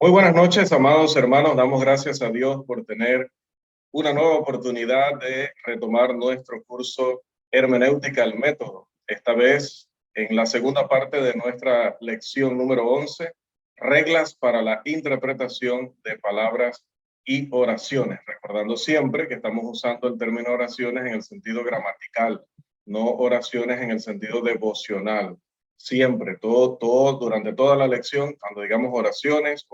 Muy buenas noches, amados hermanos. Damos gracias a Dios por tener una nueva oportunidad de retomar nuestro curso Hermenéutica al Método. Esta vez en la segunda parte de nuestra lección número 11, reglas para la interpretación de palabras y oraciones. Recordando siempre que estamos usando el término oraciones en el sentido gramatical, no oraciones en el sentido devocional. Siempre, durante toda la lección, cuando digamos oraciones,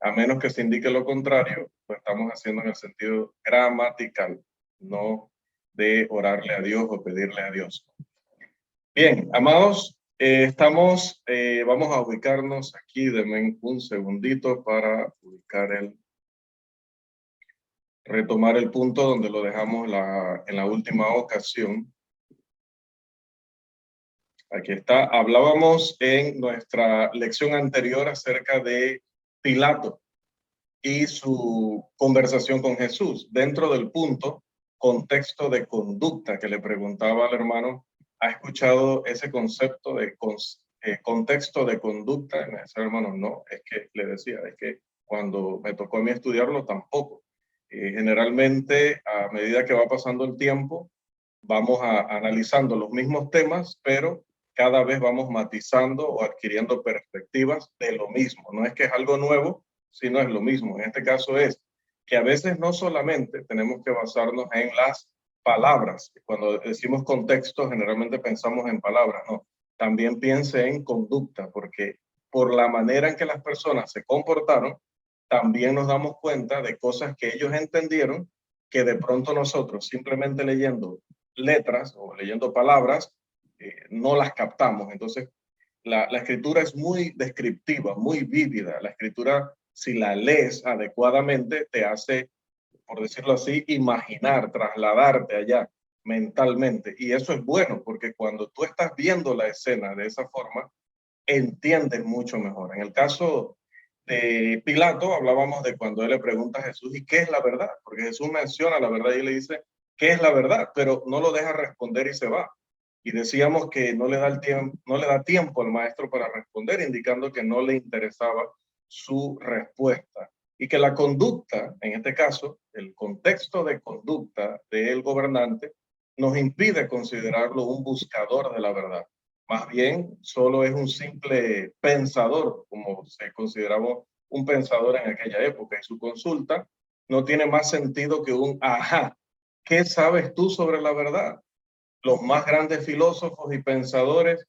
a menos que se indique lo contrario, lo estamos haciendo en el sentido gramatical, no de orarle a Dios o pedirle a Dios. Bien, amados, vamos a ubicarnos aquí, denme un segundito para retomar el punto donde lo dejamos en la última ocasión. Aquí está. Hablábamos en nuestra lección anterior acerca de Pilato y su conversación con Jesús. Dentro del punto, contexto de conducta, que le preguntaba al hermano, ¿ha escuchado ese concepto de contexto de conducta? Y me decía, hermano, no, es que le decía, es que cuando me tocó a mí estudiarlo tampoco. Generalmente, a medida que va pasando el tiempo, vamos analizando los mismos temas, pero cada vez vamos matizando o adquiriendo perspectivas de lo mismo. No es que es algo nuevo, sino es lo mismo. En este caso es que a veces no solamente tenemos que basarnos en las palabras. Cuando decimos contexto, generalmente pensamos en palabras, no. También piense en conducta, porque por la manera en que las personas se comportaron, también nos damos cuenta de cosas que ellos entendieron que de pronto nosotros, simplemente leyendo letras o leyendo palabras, no las captamos. Entonces, la escritura es muy descriptiva, muy vívida. La escritura, si la lees adecuadamente, te hace, por decirlo así, imaginar, trasladarte allá mentalmente. Y eso es bueno, porque cuando tú estás viendo la escena de esa forma, entiendes mucho mejor. En el caso de Pilato, hablábamos de cuando él le pregunta a Jesús, ¿y qué es la verdad? Porque Jesús menciona la verdad y le dice, ¿qué es la verdad? Pero no lo deja responder y se va. Y decíamos que no le da tiempo al maestro para responder, indicando que no le interesaba su respuesta. Y que la conducta, en este caso, el contexto de conducta del gobernante, nos impide considerarlo un buscador de la verdad. Más bien, solo es un simple pensador, como se consideraba un pensador en aquella época. Y su consulta no tiene más sentido que un ajá. ¿Qué sabes tú sobre la verdad? Los más grandes filósofos y pensadores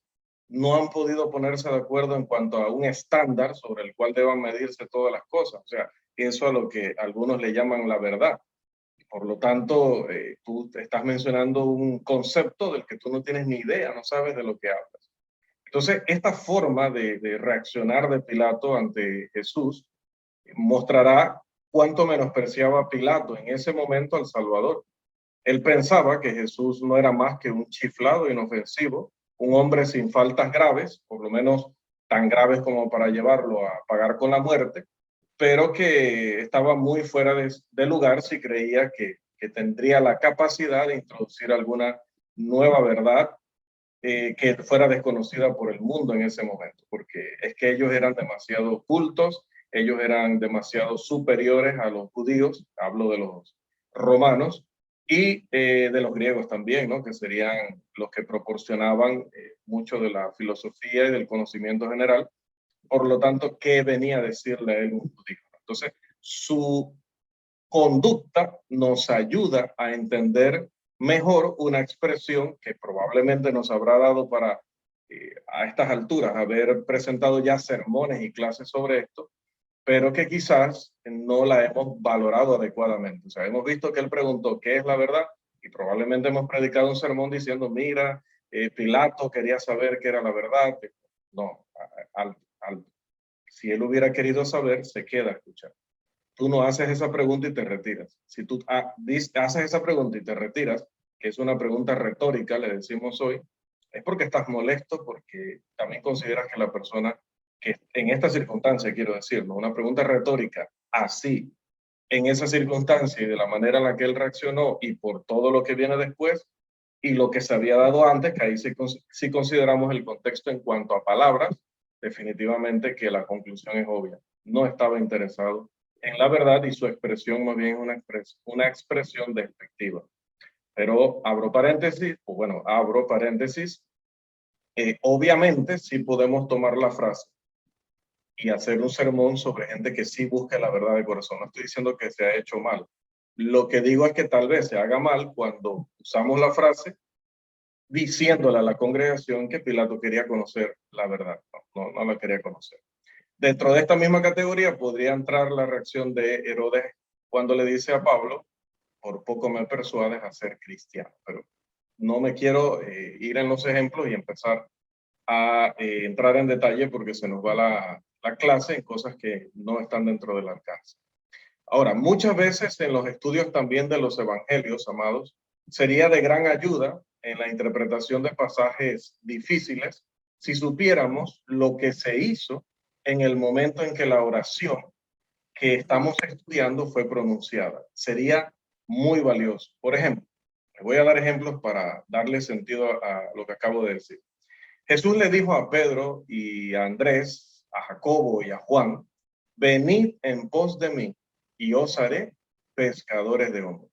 no han podido ponerse de acuerdo en cuanto a un estándar sobre el cual deban medirse todas las cosas. O sea, eso a lo que algunos le llaman la verdad. Por lo tanto, tú estás mencionando un concepto del que tú no tienes ni idea, no sabes de lo que hablas. Entonces, esta forma de reaccionar de Pilato ante Jesús mostrará cuánto menospreciaba Pilato en ese momento al Salvador. Él pensaba que Jesús no era más que un chiflado inofensivo, un hombre sin faltas graves, por lo menos tan graves como para llevarlo a pagar con la muerte, pero que estaba muy fuera de lugar si creía que tendría la capacidad de introducir alguna nueva verdad que fuera desconocida por el mundo en ese momento, porque es que ellos eran demasiado cultos, ellos eran demasiado superiores a los judíos, hablo de los romanos, y de los griegos también, ¿no? Que serían los que proporcionaban mucho de la filosofía y del conocimiento general. Por lo tanto, ¿qué venía a decirle a él un judío? Entonces, su conducta nos ayuda a entender mejor una expresión que probablemente nos habrá dado para a estas alturas haber presentado ya sermones y clases sobre esto, pero que quizás no la hemos valorado adecuadamente. O sea, hemos visto que él preguntó qué es la verdad y probablemente hemos predicado un sermón diciendo, mira, Pilato quería saber qué era la verdad. No, si él hubiera querido saber, se queda a escuchar. Tú no haces esa pregunta y te retiras. Si tú haces esa pregunta y te retiras, que es una pregunta retórica, le decimos hoy, es porque estás molesto, porque también consideras que la persona, que en esta circunstancia, quiero decirlo, una pregunta retórica, así, en esa circunstancia y de la manera en la que él reaccionó y por todo lo que viene después y lo que se había dado antes, que ahí sí consideramos el contexto en cuanto a palabras, definitivamente que la conclusión es obvia. No estaba interesado en la verdad y su expresión más bien es una expresión despectiva. Pero abro paréntesis, o bueno, abro paréntesis, obviamente sí podemos tomar la frase y hacer un sermón sobre gente que sí busca la verdad de corazón. No estoy diciendo que se ha hecho mal. Lo que digo es que tal vez se haga mal cuando usamos la frase diciéndole a la congregación que Pilato quería conocer la verdad. No la quería conocer. Dentro de esta misma categoría podría entrar la reacción de Herodes cuando le dice a Pablo, por poco me persuades a ser cristiano. Pero no me quiero ir en los ejemplos y empezar a entrar en detalle porque se nos va la clase en cosas que no están dentro del alcance. Ahora, muchas veces en los estudios también de los evangelios, amados, sería de gran ayuda en la interpretación de pasajes difíciles si supiéramos lo que se hizo en el momento en que la oración que estamos estudiando fue pronunciada. Sería muy valioso. Por ejemplo, les voy a dar ejemplos para darle sentido a lo que acabo de decir. Jesús le dijo a Pedro y a Andrés, a Jacobo y a Juan, venid en pos de mí y os haré pescadores de hombres.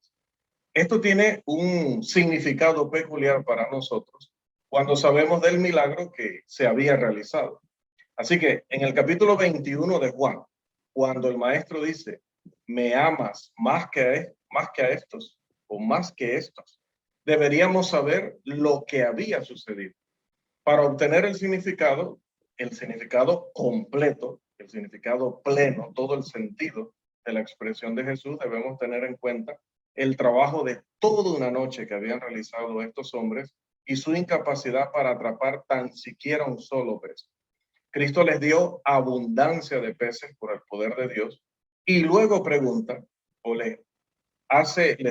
Esto tiene un significado peculiar para nosotros cuando sabemos del milagro que se había realizado. Así que en el capítulo 21 de Juan, cuando el maestro dice, me amas más que a estos o más que estos, deberíamos saber lo que había sucedido. Para obtener el significado completo, el significado pleno, todo el sentido de la expresión de Jesús, debemos tener en cuenta el trabajo de toda una noche que habían realizado estos hombres y su incapacidad para atrapar tan siquiera un solo pez. Cristo les dio abundancia de peces por el poder de Dios y luego pregunta o les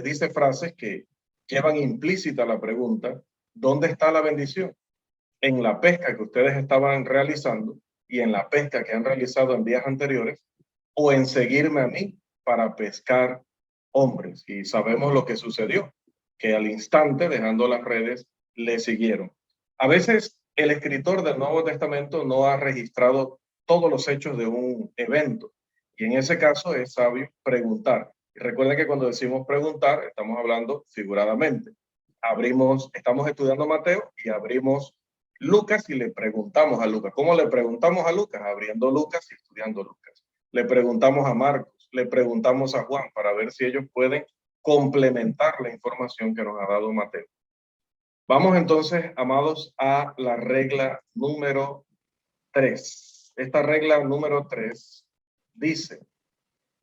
dice frases que llevan implícita la pregunta, ¿dónde está la bendición? En la pesca que ustedes estaban realizando y en la pesca que han realizado en días anteriores, o en seguirme a mí para pescar hombres. Y sabemos lo que sucedió, que al instante, dejando las redes, le siguieron. A veces el escritor del Nuevo Testamento no ha registrado todos los hechos de un evento, y en ese caso es sabio preguntar. Y recuerden que cuando decimos preguntar, estamos hablando figuradamente. Estamos estudiando Mateo y abrimos Lucas y le preguntamos a Lucas. ¿Cómo le preguntamos a Lucas? Abriendo Lucas y estudiando Lucas. Le preguntamos a Marcos, le preguntamos a Juan para ver si ellos pueden complementar la información que nos ha dado Mateo. Vamos entonces, amados, a la regla número 3. Esta regla número 3 dice,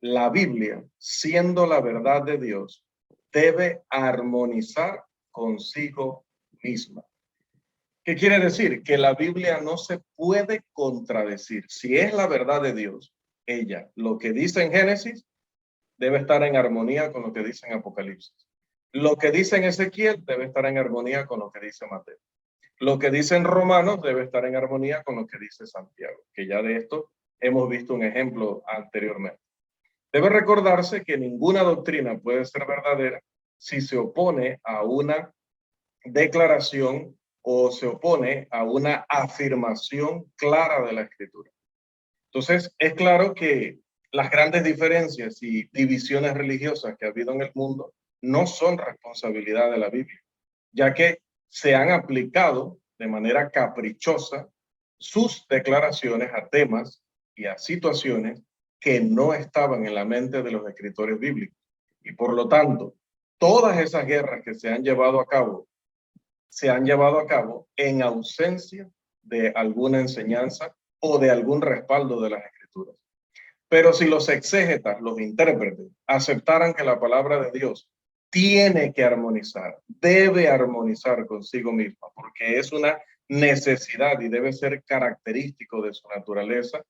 la Biblia, siendo la verdad de Dios, debe armonizar consigo misma. ¿Qué quiere decir? Que la Biblia no se puede contradecir. Si es la verdad de Dios, ella, lo que dice en Génesis, debe estar en armonía con lo que dice en Apocalipsis. Lo que dice en Ezequiel debe estar en armonía con lo que dice Mateo. Lo que dice en Romanos debe estar en armonía con lo que dice Santiago, que ya de esto hemos visto un ejemplo anteriormente. Debe recordarse que ninguna doctrina puede ser verdadera si se opone a una declaración o se opone a una afirmación clara de la Escritura. Entonces, es claro que las grandes diferencias y divisiones religiosas que ha habido en el mundo no son responsabilidad de la Biblia, ya que se han aplicado de manera caprichosa sus declaraciones a temas y a situaciones que no estaban en la mente de los escritores bíblicos. Y por lo tanto, todas esas guerras que se han llevado a cabo en ausencia de alguna enseñanza o de algún respaldo de las escrituras. Pero si los exégetas, los intérpretes, aceptaran que la palabra de Dios tiene que armonizar, debe armonizar consigo misma, porque es una necesidad y debe ser característico de su naturaleza,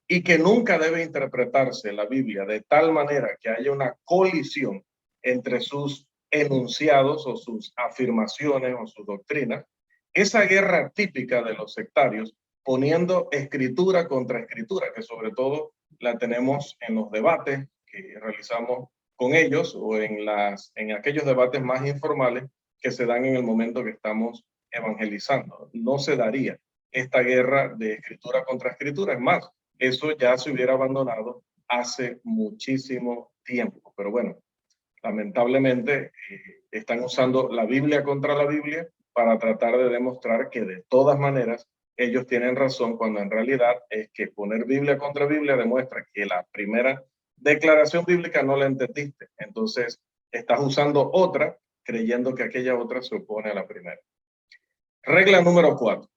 y que nunca debe interpretarse la Biblia de tal manera que haya una colisión entre sus enunciados o sus afirmaciones o sus doctrinas, esa guerra típica de los sectarios, poniendo escritura contra escritura, que sobre todo la tenemos en los debates que realizamos con ellos o en aquellos debates más informales que se dan en el momento que estamos evangelizando. No se daría esta guerra de escritura contra escritura. Es más, eso ya se hubiera abandonado hace muchísimo tiempo. Pero bueno, lamentablemente están usando la Biblia contra la Biblia para tratar de demostrar que de todas maneras ellos tienen razón, cuando en realidad es que poner Biblia contra Biblia demuestra que la primera declaración bíblica no la entendiste. Entonces estás usando otra creyendo que aquella otra se opone a la primera. Regla número 4.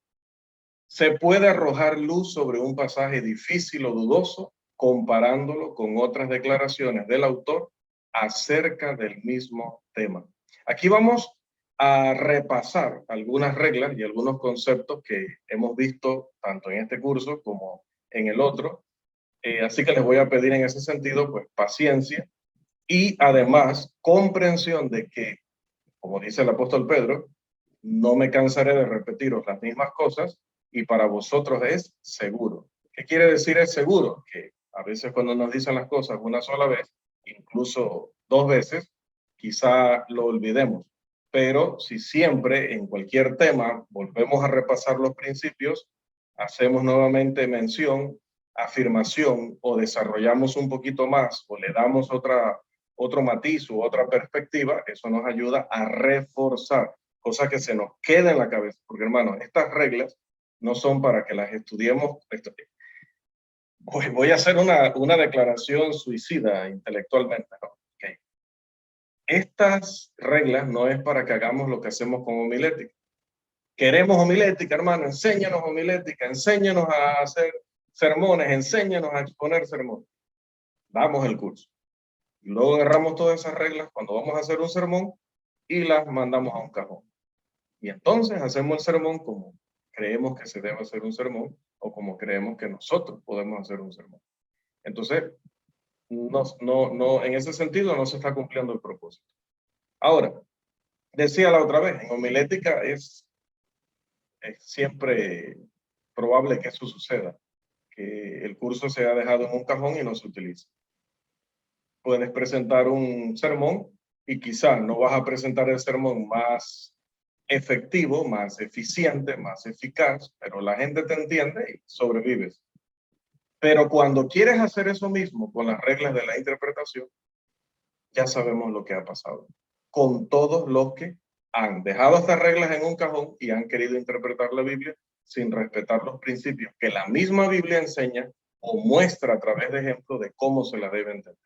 Se puede arrojar luz sobre un pasaje difícil o dudoso comparándolo con otras declaraciones del autor acerca del mismo tema. Aquí vamos a repasar algunas reglas y algunos conceptos que hemos visto tanto en este curso como en el otro. Así que les voy a pedir en ese sentido, pues, paciencia y además comprensión de que, como dice el apóstol Pedro, no me cansaré de repetiros las mismas cosas y para vosotros es seguro. ¿Qué quiere decir es seguro? Que a veces cuando nos dicen las cosas una sola vez, incluso dos veces, quizá lo olvidemos. Pero si siempre en cualquier tema volvemos a repasar los principios, hacemos nuevamente mención, afirmación o desarrollamos un poquito más o le damos otro matiz u otra perspectiva, eso nos ayuda a reforzar, cosa que se nos queda en la cabeza. Porque, hermanos, estas reglas no son para que las estudiemos. Voy a hacer una declaración suicida intelectualmente, ¿no? Okay. Estas reglas no es para que hagamos lo que hacemos con homilética. Queremos homilética, hermano, enséñanos homilética, enséñanos a hacer sermones, enséñanos a exponer sermones. Damos el curso. Y luego agarramos todas esas reglas cuando vamos a hacer un sermón y las mandamos a un cajón. Y entonces hacemos el sermón como creemos que se debe hacer un sermón o como creemos que nosotros podemos hacer un sermón. Entonces, no, en ese sentido no se está cumpliendo el propósito. Ahora, decía la otra vez, en homilética es siempre probable que eso suceda, que el curso se ha dejado en un cajón y no se utiliza. Puedes presentar un sermón y quizás no vas a presentar el sermón más efectivo, más eficiente, más eficaz, pero la gente te entiende y sobrevives. Pero cuando quieres hacer eso mismo con las reglas de la interpretación, ya sabemos lo que ha pasado con todos los que han dejado estas reglas en un cajón y han querido interpretar la Biblia sin respetar los principios que la misma Biblia enseña o muestra a través de ejemplos de cómo se la debe entender.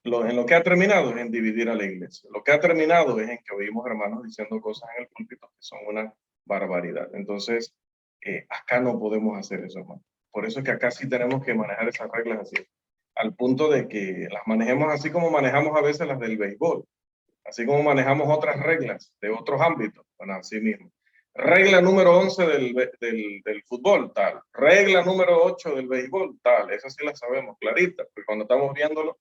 En lo que ha terminado es en dividir a la iglesia. Lo que ha terminado es en que oímos hermanos diciendo cosas en el púlpito que son una barbaridad. Entonces, acá no podemos hacer eso, hermano. Por eso es que acá sí tenemos que manejar esas reglas así, al punto de que las manejemos así como manejamos a veces las del béisbol, así como manejamos otras reglas de otros ámbitos, bueno, así mismo. Regla número 11 del fútbol, tal. Regla número 8 del béisbol, tal. Esas sí las sabemos claritas, porque cuando estamos viéndolo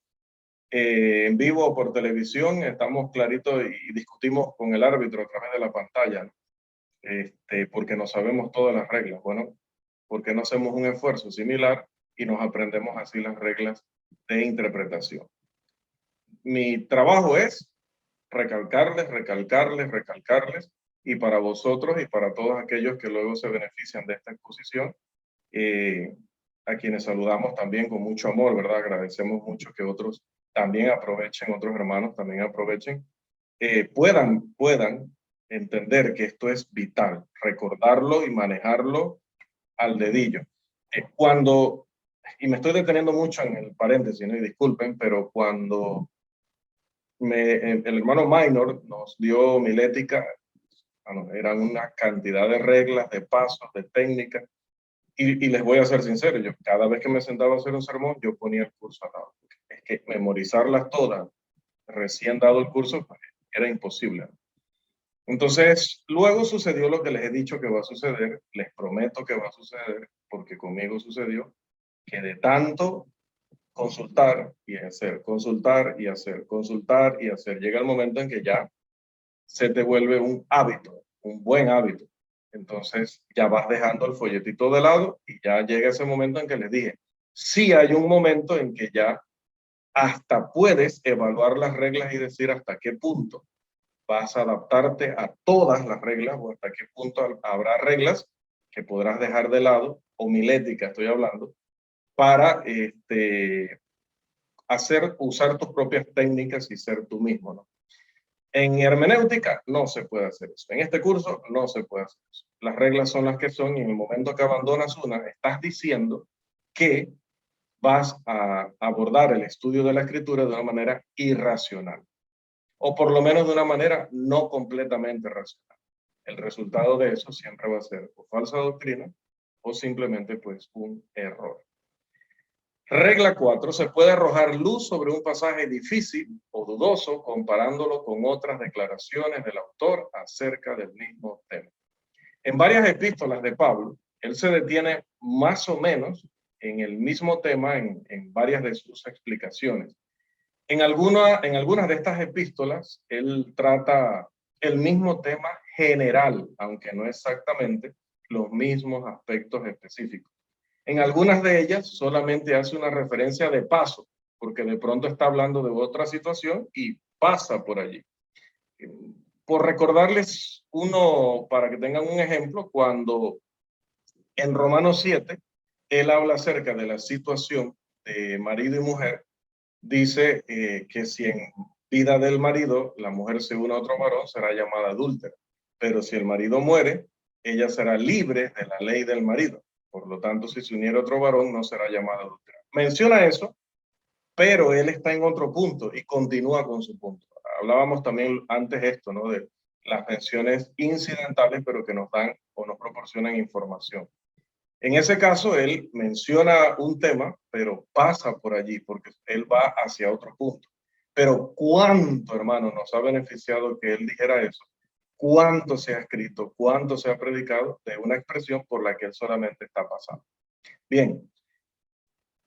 en vivo o por televisión, estamos claritos y discutimos con el árbitro a través de la pantalla, ¿no? Porque no sabemos todas las reglas. Bueno, porque no hacemos un esfuerzo similar y nos aprendemos así las reglas de interpretación. Mi trabajo es recalcarles, recalcarles, recalcarles, y para vosotros y para todos aquellos que luego se benefician de esta exposición, a quienes saludamos también con mucho amor, ¿verdad? Agradecemos mucho que otros también aprovechen, otros hermanos también aprovechen, puedan entender que esto es vital, recordarlo y manejarlo al dedillo. Y me estoy deteniendo mucho en el paréntesis, ¿no? Y disculpen, pero cuando el hermano Minor nos dio homilética, bueno, eran una cantidad de reglas, de pasos, de técnicas, y les voy a ser sincero, yo cada vez que me sentaba a hacer un sermón, yo ponía el curso al lado. Es que memorizarlas todas, recién dado el curso, pues, era imposible. Entonces, luego sucedió lo que les he dicho que va a suceder, les prometo que va a suceder, porque conmigo sucedió, que de tanto consultar y hacer, consultar y hacer, consultar y hacer, llega el momento en que ya se te vuelve un hábito, un buen hábito. Entonces ya vas dejando el folletito de lado y ya llega ese momento en que les dije, sí hay un momento en que ya hasta puedes evaluar las reglas y decir hasta qué punto vas a adaptarte a todas las reglas o hasta qué punto habrá reglas que podrás dejar de lado, homilética estoy hablando, para usar tus propias técnicas y ser tú mismo, ¿no? En hermenéutica no se puede hacer eso. En este curso no se puede hacer eso. Las reglas son las que son y en el momento que abandonas una, estás diciendo que vas a abordar el estudio de la escritura de una manera irracional, o por lo menos de una manera no completamente racional. El resultado de eso siempre va a ser o falsa doctrina o simplemente pues un error. Regla 4. Se puede arrojar luz sobre un pasaje difícil o dudoso comparándolo con otras declaraciones del autor acerca del mismo tema. En varias epístolas de Pablo, él se detiene más o menos en el mismo tema en varias de sus explicaciones. En algunas de estas epístolas, él trata el mismo tema general, aunque no exactamente los mismos aspectos específicos. En algunas de ellas solamente hace una referencia de paso, porque de pronto está hablando de otra situación y pasa por allí. Por recordarles uno, para que tengan un ejemplo, cuando en Romanos 7, él habla acerca de la situación de marido y mujer, dice que si en vida del marido la mujer se une a otro varón, será llamada adúltera. Pero si el marido muere, ella será libre de la ley del marido. Por lo tanto, si se uniera otro varón, no será llamada adúltera. Menciona eso, pero él está en otro punto y continúa con su punto. Hablábamos también antes esto, ¿no? De las menciones incidentales, pero que nos dan o nos proporcionan información. En ese caso, él menciona un tema, pero pasa por allí porque él va hacia otro punto. Pero cuánto, hermano, nos ha beneficiado que él dijera eso, cuánto se ha escrito, cuánto se ha predicado de una expresión por la que él solamente está pasando. Bien.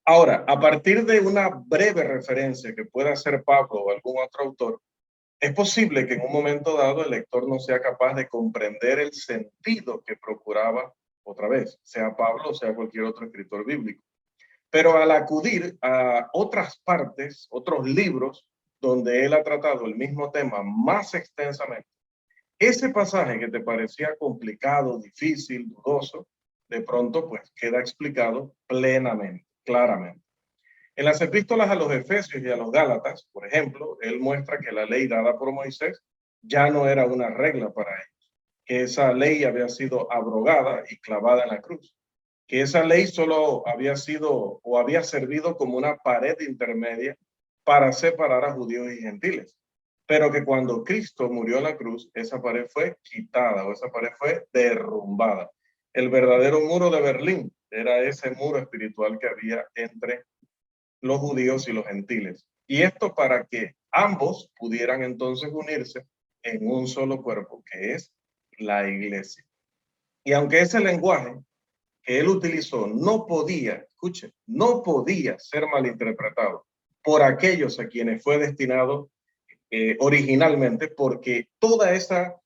Ahora, a partir de una breve referencia que pueda hacer Pablo o algún otro autor, es posible que en un momento dado el lector no sea capaz de comprender el sentido que procuraba otra vez, sea Pablo o sea cualquier otro escritor bíblico. Pero al acudir a otras partes, otros libros, donde él ha tratado el mismo tema más extensamente, ese pasaje que te parecía complicado, difícil, dudoso, de pronto pues queda explicado plenamente, claramente. En las epístolas a los Efesios y a los Gálatas, por ejemplo, él muestra que la ley dada por Moisés ya no era una regla para ellos, que esa ley había sido abrogada y clavada en la cruz, que esa ley solo había sido o había servido como una pared intermedia para separar a judíos y gentiles, pero que cuando Cristo murió en la cruz, esa pared fue quitada o esa pared fue derrumbada. El verdadero muro de Berlín era ese muro espiritual que había entre los judíos y los gentiles. Y esto para que ambos pudieran entonces unirse en un solo cuerpo, que es la iglesia. Y aunque ese lenguaje que él utilizó no podía, escuche, no podía ser malinterpretado por aquellos a quienes fue destinado originalmente, porque toda esa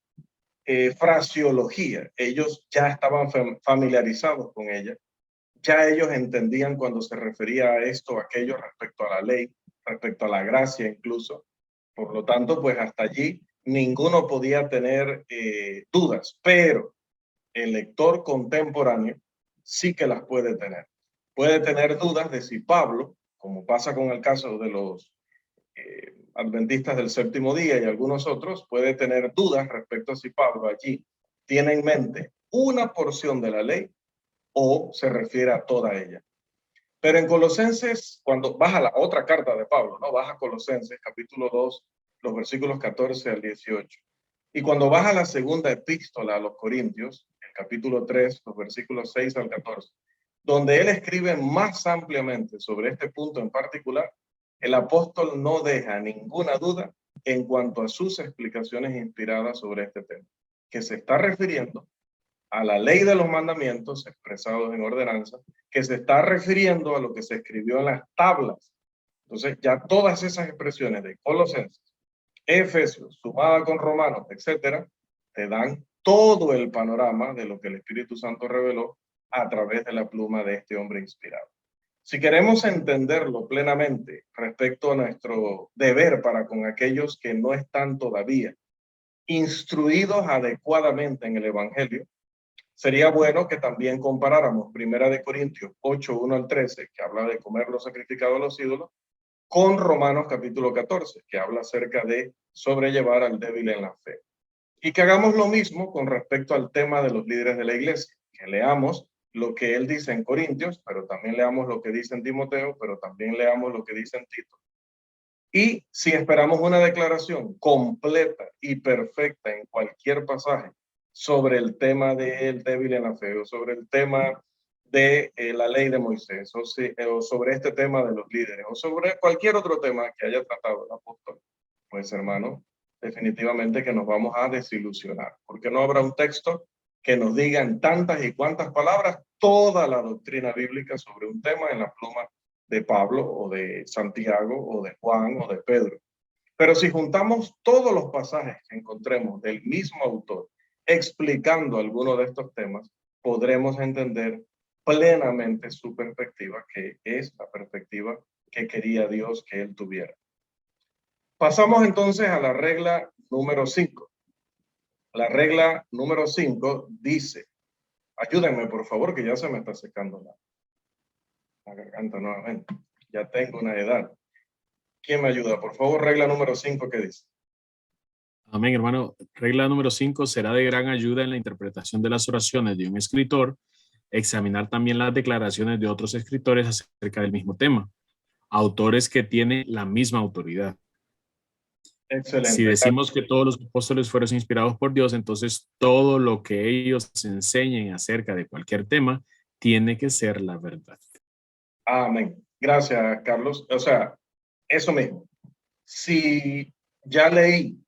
fraseología, ellos ya estaban familiarizados con ella, ya ellos entendían cuando se refería a esto o aquello respecto a la ley, respecto a la gracia incluso. Por lo tanto, pues hasta allí ninguno podía tener dudas, pero el lector contemporáneo sí que las puede tener. Puede tener dudas de si Pablo, como pasa con el caso de los adventistas del séptimo día y algunos otros, puede tener dudas respecto a si Pablo allí tiene en mente una porción de la ley o se refiere a toda ella. Pero en Colosenses, cuando vas a la otra carta de Pablo, ¿no? Vas a Colosenses, capítulo 2, los versículos 14 al 18. Y cuando vas a la segunda epístola a los Corintios, el capítulo 3, los versículos 6 al 14, donde él escribe más ampliamente sobre este punto en particular, el apóstol no deja ninguna duda en cuanto a sus explicaciones inspiradas sobre este tema, que se está refiriendo a la ley de los mandamientos expresados en ordenanza, que se está refiriendo a lo que se escribió en las tablas. Entonces, ya todas esas expresiones de Colosenses, Efesios, sumada con Romanos, etcétera, te dan todo el panorama de lo que el Espíritu Santo reveló a través de la pluma de este hombre inspirado. Si queremos entenderlo plenamente respecto a nuestro deber para con aquellos que no están todavía instruidos adecuadamente en el Evangelio, sería bueno que también comparáramos 1 Corintios 8, 1 al 13, que habla de comer lo sacrificado a los ídolos, con Romanos capítulo 14, que habla acerca de sobrellevar al débil en la fe. Y que hagamos lo mismo con respecto al tema de los líderes de la iglesia, que leamos lo que él dice en Corintios, pero también leamos lo que dice en Timoteo, pero también leamos lo que dice en Tito. Y si esperamos una declaración completa y perfecta en cualquier pasaje sobre el tema del débil en la fe, o sobre el tema de la ley de Moisés, o sobre este tema de los líderes, o sobre cualquier otro tema que haya tratado el apóstol, pues hermano, definitivamente que nos vamos a desilusionar, porque no habrá un texto que nos diga en tantas y cuantas palabras toda la doctrina bíblica sobre un tema en la pluma de Pablo o de Santiago o de Juan o de Pedro. Pero si juntamos todos los pasajes que encontremos del mismo autor explicando alguno de estos temas, podremos entender plenamente su perspectiva, que es la perspectiva que quería Dios que él tuviera. Pasamos entonces a la regla número 5. La regla número 5 dice, ayúdenme por favor que ya se me está secando la garganta nuevamente. Ya tengo una edad. ¿Quién me ayuda? Por favor, regla número 5, ¿qué dice? Amén, hermano. Regla número 5: será de gran ayuda en la interpretación de las oraciones de un escritor examinar también las declaraciones de otros escritores acerca del mismo tema, autores que tienen la misma autoridad. Si Excelente. decimos que todos los apóstoles fueron inspirados por Dios, entonces todo lo que ellos enseñen acerca de cualquier tema tiene que ser la verdad. Amén. Gracias, Carlos. O sea, eso mismo. Si ya leí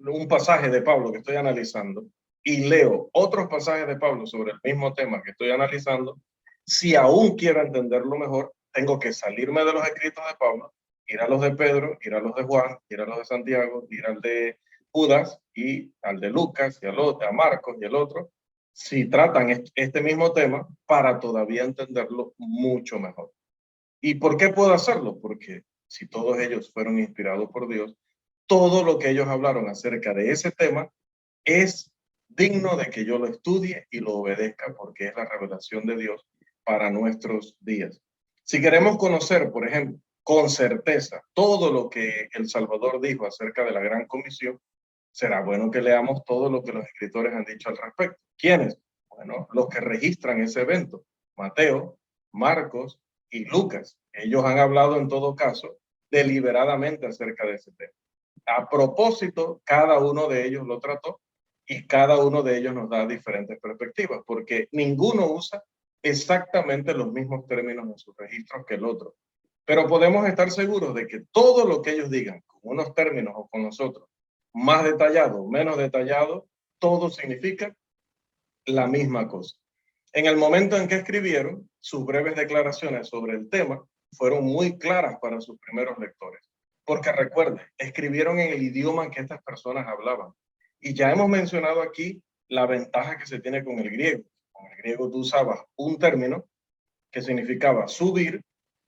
un pasaje de Pablo que estoy analizando y leo otros pasajes de Pablo sobre el mismo tema que estoy analizando, si aún quiero entenderlo mejor, tengo que salirme de los escritos de Pablo, ir a los de Pedro, ir a los de Juan, ir a los de Santiago, ir al de Judas y al de Lucas y al otro, a Marcos y el otro, si tratan este mismo tema para todavía entenderlo mucho mejor. ¿Y por qué puedo hacerlo? Porque si todos ellos fueron inspirados por Dios, todo lo que ellos hablaron acerca de ese tema es digno de que yo lo estudie y lo obedezca porque es la revelación de Dios para nuestros días. Si queremos conocer, por ejemplo, con certeza todo lo que el Salvador dijo acerca de la Gran Comisión, será bueno que leamos todo lo que los escritores han dicho al respecto. ¿Quiénes? Bueno, los que registran ese evento. Mateo, Marcos y Lucas. Ellos han hablado en todo caso deliberadamente acerca de ese tema. A propósito, cada uno de ellos lo trató y cada uno de ellos nos da diferentes perspectivas, porque ninguno usa exactamente los mismos términos en sus registros que el otro. Pero podemos estar seguros de que todo lo que ellos digan, con unos términos o con nosotros, más detallado, menos detallado, todo significa la misma cosa. En el momento en que escribieron, sus breves declaraciones sobre el tema fueron muy claras para sus primeros lectores. Porque recuerden, escribieron en el idioma que estas personas hablaban. Y ya hemos mencionado aquí la ventaja que se tiene con el griego. Con el griego tú usabas un término que significaba subir,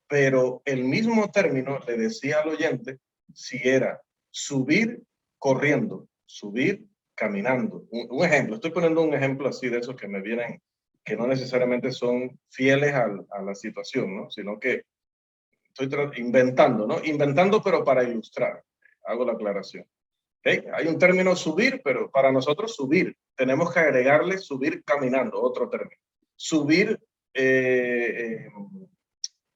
pero el mismo término le decía al oyente si era subir corriendo, subir caminando. Un ejemplo, estoy poniendo un ejemplo así de esos que me vienen, que no necesariamente son fieles a la situación, ¿no? Sino que estoy inventando, ¿no? Inventando, pero para ilustrar. Hago la aclaración. ¿Okay? Hay un término subir, pero para nosotros subir, tenemos que agregarle subir caminando, otro término. Subir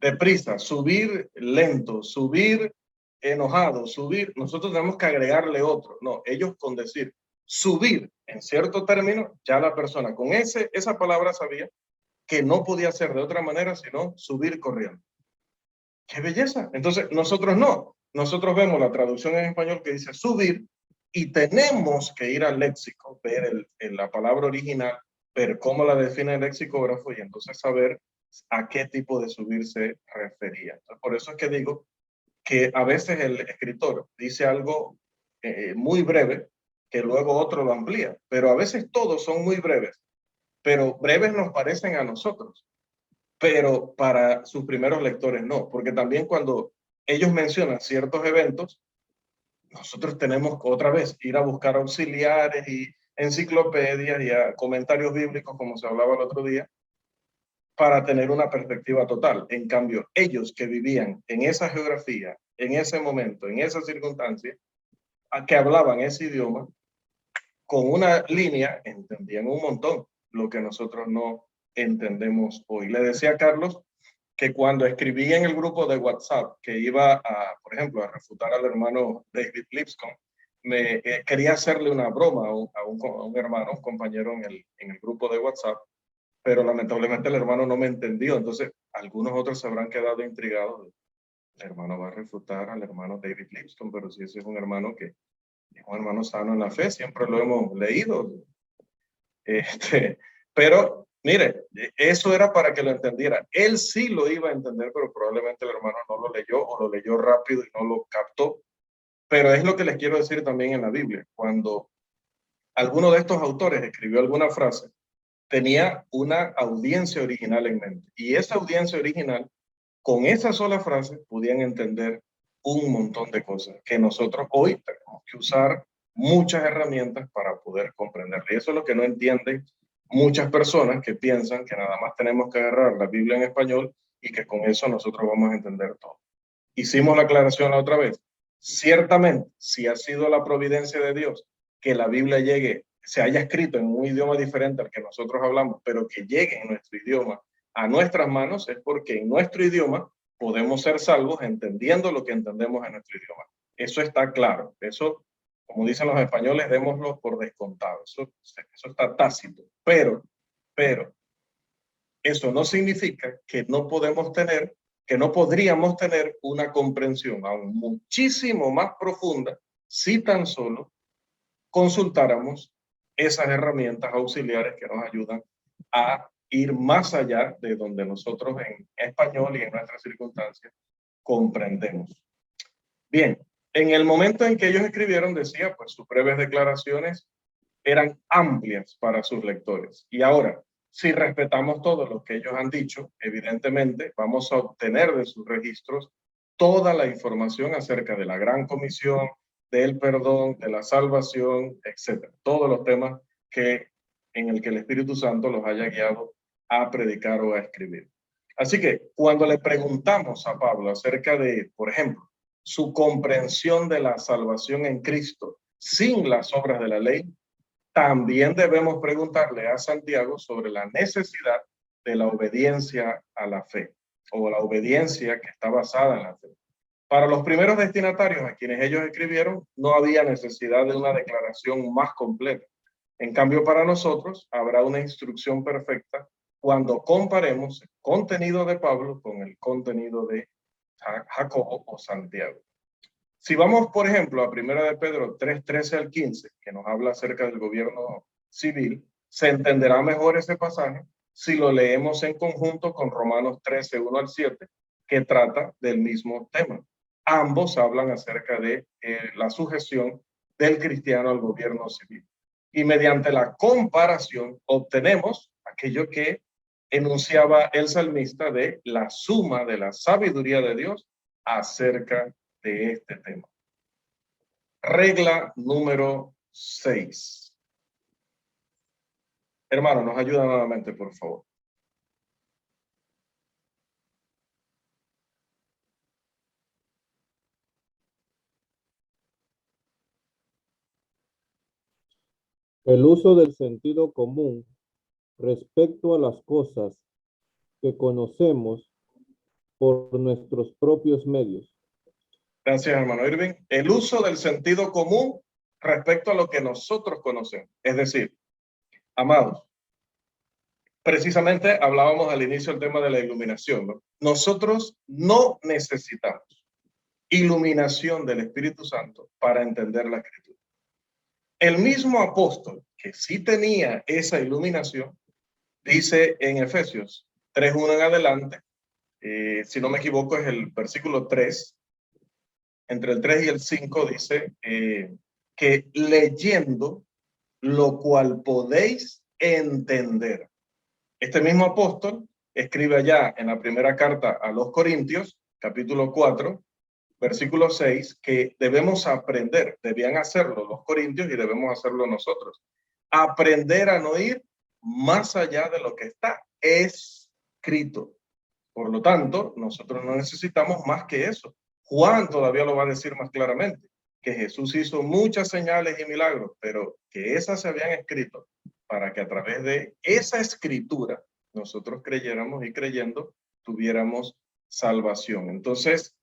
deprisa, subir lento, subir enojado, subir, nosotros tenemos que agregarle otro. No, ellos con decir subir en cierto término, ya la persona con esa palabra sabía que no podía ser de otra manera sino subir corriendo. ¡Qué belleza! Entonces, nosotros no. Nosotros vemos la traducción en español que dice subir y tenemos que ir al léxico, ver la palabra original, ver cómo la define el lexicógrafo y entonces saber a qué tipo de subir se refería. Entonces, por eso es que digo que a veces el escritor dice algo muy breve que luego otro lo amplía, pero a veces todos son muy breves, pero breves nos parecen a nosotros, pero para sus primeros lectores no, porque también cuando ellos mencionan ciertos eventos, nosotros tenemos que otra vez ir a buscar auxiliares y enciclopedias y a comentarios bíblicos, como se hablaba el otro día, para tener una perspectiva total. En cambio, ellos que vivían en esa geografía, en ese momento, en esa circunstancia, a que hablaban ese idioma, con una línea entendían un montón, lo que nosotros no entendemos hoy. Le decía a Carlos que cuando escribí en el grupo de WhatsApp que iba a, por ejemplo, a refutar al hermano David Lipscomb, quería hacerle una broma a un hermano, un compañero en el grupo de WhatsApp, pero lamentablemente el hermano no me entendió. Entonces, algunos otros se habrán quedado intrigados. El hermano va a refutar al hermano David Lipscomb, pero si ese es un hermano que es un hermano sano en la fe, siempre lo hemos leído. Pero mire, eso era para que lo entendiera. Él sí lo iba a entender, pero probablemente el hermano no lo leyó o lo leyó rápido y no lo captó. Pero es lo que les quiero decir también en la Biblia. Cuando alguno de estos autores escribió alguna frase, tenía una audiencia original en mente. Y esa audiencia original, con esa sola frase, podían entender un montón de cosas que nosotros hoy tenemos que usar muchas herramientas para poder comprender. Y eso es lo que no entienden muchas personas, que piensan que nada más tenemos que agarrar la Biblia en español y que con eso nosotros vamos a entender todo. Hicimos la aclaración la otra vez. Ciertamente, si ha sido la providencia de Dios que la Biblia llegue, se haya escrito en un idioma diferente al que nosotros hablamos, pero que llegue en nuestro idioma a nuestras manos, es porque en nuestro idioma podemos ser salvos entendiendo lo que entendemos en nuestro idioma. Eso está claro. Eso, como dicen los españoles, démoslo por descontado. Eso está tácito. Pero, eso no significa que no podemos tener, que no podríamos tener una comprensión aún muchísimo más profunda si tan solo consultáramos esas herramientas auxiliares que nos ayudan a ir más allá de donde nosotros en español y en nuestras circunstancias comprendemos. Bien, en el momento en que ellos escribieron, decía, pues sus breves declaraciones eran amplias para sus lectores. Y ahora, si respetamos todo lo que ellos han dicho, evidentemente vamos a obtener de sus registros toda la información acerca de la Gran Comisión, del perdón, de la salvación, etcétera. Todos los temas en el que el Espíritu Santo los haya guiado a predicar o a escribir. Así que cuando le preguntamos a Pablo acerca de, por ejemplo, su comprensión de la salvación en Cristo sin las obras de la ley, también debemos preguntarle a Santiago sobre la necesidad de la obediencia a la fe, o la obediencia que está basada en la fe. Para los primeros destinatarios a quienes ellos escribieron, no había necesidad de una declaración más completa. En cambio, para nosotros habrá una instrucción perfecta cuando comparemos el contenido de Pablo con el contenido de Jacobo o Santiago. Si vamos, por ejemplo, a 1 de Pedro 3:13 al 15, que nos habla acerca del gobierno civil, se entenderá mejor ese pasaje si lo leemos en conjunto con Romanos 13:1 al 7, que trata del mismo tema. Ambos hablan acerca de la sujeción del cristiano al gobierno civil. Y mediante la comparación obtenemos aquello que enunciaba el salmista de la suma de la sabiduría de Dios acerca de este tema. Regla número 6. Hermano, nos ayuda nuevamente, por favor. El uso del sentido común respecto a las cosas que conocemos por nuestros propios medios. Gracias, hermano Irving. El uso del sentido común respecto a lo que nosotros conocemos. Es decir, amados, precisamente hablábamos al inicio del tema de la iluminación, ¿no? Nosotros no necesitamos iluminación del Espíritu Santo para entender la Escritura. El mismo apóstol que sí tenía esa iluminación, dice en Efesios 3:1 en adelante, si no me equivoco es el versículo 3, entre el 3 y el 5 dice que leyendo lo cual podéis entender. Este mismo apóstol escribe allá en la primera carta a los Corintios, capítulo 4, versículo 6, que debemos aprender, debían hacerlo los corintios y debemos hacerlo nosotros, aprender a no ir más allá de lo que está escrito. Por lo tanto, nosotros no necesitamos más que eso. Juan todavía lo va a decir más claramente, que Jesús hizo muchas señales y milagros, pero que esas se habían escrito para que a través de esa escritura nosotros creyéramos y creyendo tuviéramos salvación. Entonces,